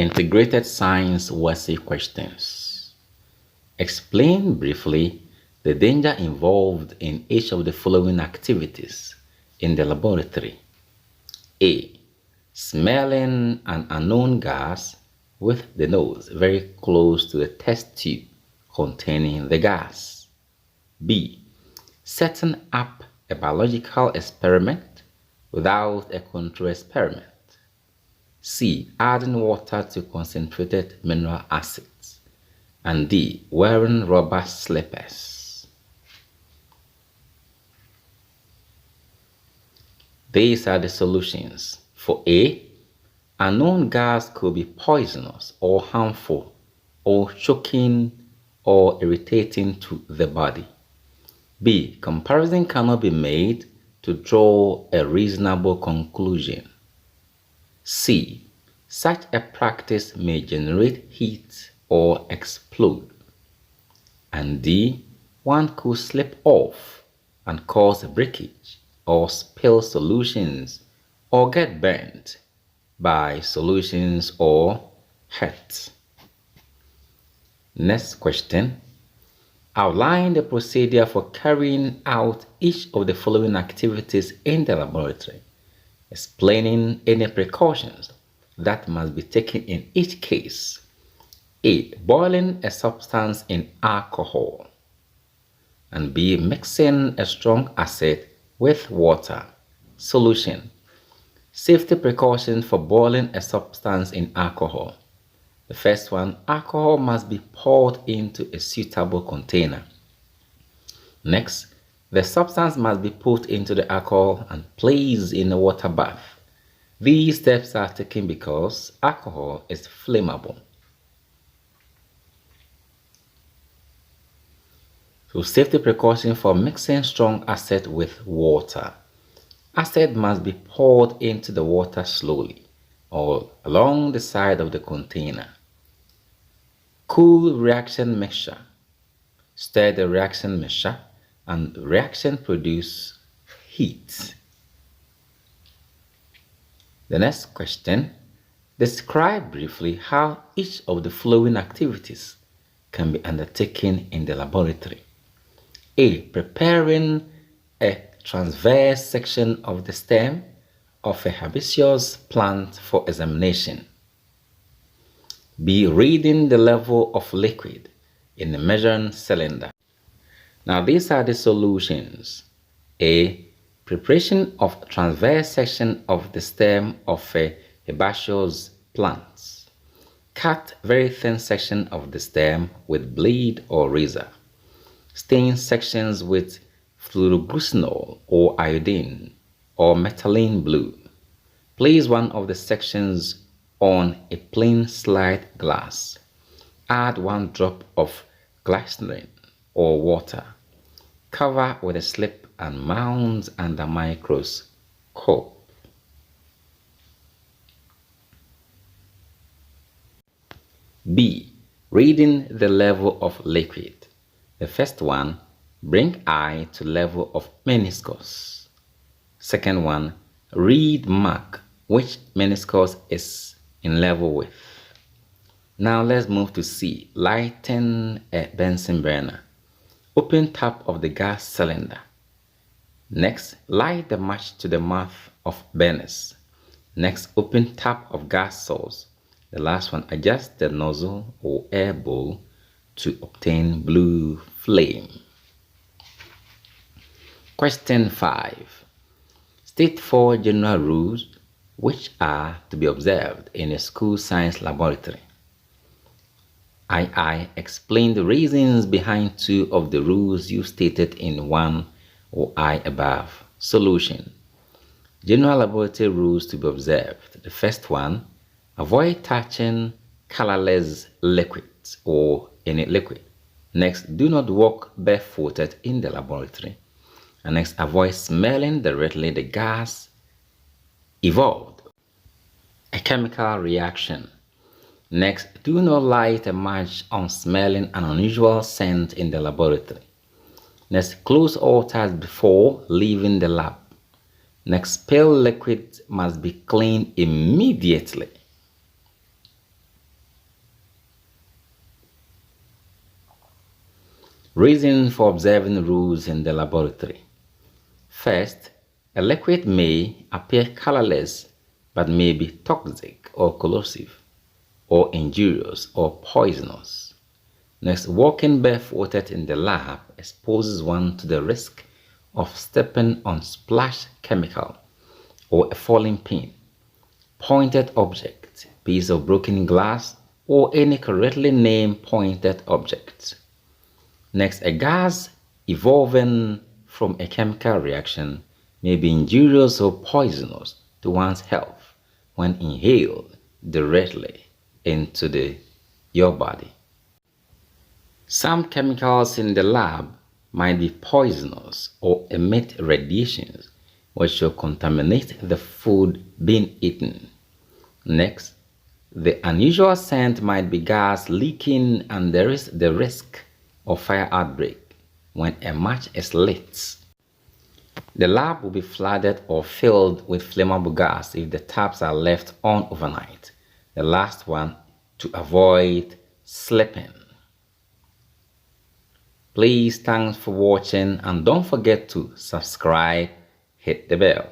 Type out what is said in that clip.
Integrated Science WASSCE questions. Explain briefly the danger involved in each of the following activities in the laboratory. A. Smelling an unknown gas with the nose very close to the test tube containing the gas. B. Setting up a biological experiment without a control experiment. C. Adding water to concentrated mineral acids. And D. Wearing rubber slippers. These are the solutions. For A, unknown gas could be poisonous or harmful or choking or irritating to the body. B. Comparison cannot be made to draw a reasonable conclusion. C. Such a practice may generate heat or explode. And D. One could slip off and cause breakage or spill solutions or get burnt by solutions or hurt. Next question. Outline the procedure for carrying out each of the following activities in the laboratory, explaining any precautions that must be taken in each case. A. Boiling a substance in alcohol. And B. Mixing a strong acid with water. Solution. Safety precautions for boiling a substance in alcohol. The first one, alcohol must be poured into a suitable container. Next, the substance must be put into the alcohol and placed in a water bath. These steps are taken because alcohol is flammable. So, safety precaution for mixing strong acid with water. Acid must be poured into the water slowly or along the side of the container. Cool reaction mixture. Stir the reaction mixture and reaction produce heat. The next question. Describe briefly how each of the following activities can be undertaken in the laboratory. A. Preparing a transverse section of the stem of a herbaceous plant for examination. B. Reading the level of liquid in the measuring cylinder. Now these are the solutions. A. Preparation of transverse section of the stem of a herbaceous plant. Cut very thin section of the stem with blade or razor. Stain sections with fluorobutanol or iodine or methylene blue. Place one of the sections on a plain slide glass. Add 1 drop of glycerin or water. Cover with a slip and mount under microscope. B. Reading the level of liquid. The first one, bring eye to level of meniscus. Second one, read mark which meniscus is in level with. Now let's move to C. Lighten a Bunsen burner. Open tap of the gas cylinder. Next, light the match to the mouth of burners. Next, open tap of gas source. The last one, adjust the nozzle or air bowl to obtain blue flame. Question 5. State 4 general rules which are to be observed in a school science laboratory. I explain the reasons behind 2 of the rules you stated in 1 or I above. Solution. General laboratory rules to be observed. The first one, avoid touching colorless liquids or any liquid. Next, do not walk barefooted in the laboratory. And next, avoid smelling directly the gas evolved a chemical reaction. Next, do not light a match on smelling an unusual scent in the laboratory. Next, close all taps before leaving the lab. Next, spill liquid must be cleaned immediately. Reason for observing rules in the laboratory. First, a liquid may appear colorless but may be toxic or corrosive or injurious or poisonous. Next, walking barefooted in the lab exposes one to the risk of stepping on splash chemical or a falling pin, pointed object, piece of broken glass, or any correctly named pointed object. Next, a gas evolving from a chemical reaction may be injurious or poisonous to one's health when inhaled directly into your body. Some chemicals in the lab might be poisonous or emit radiations which will contaminate the food being eaten. Next, the unusual scent might be gas leaking and there is the risk of fire outbreak when a match is lit. The lab will be flooded or filled with flammable gas if the taps are left on overnight. The last one, to avoid slipping. Please, thanks for watching and don't forget to subscribe, hit the bell.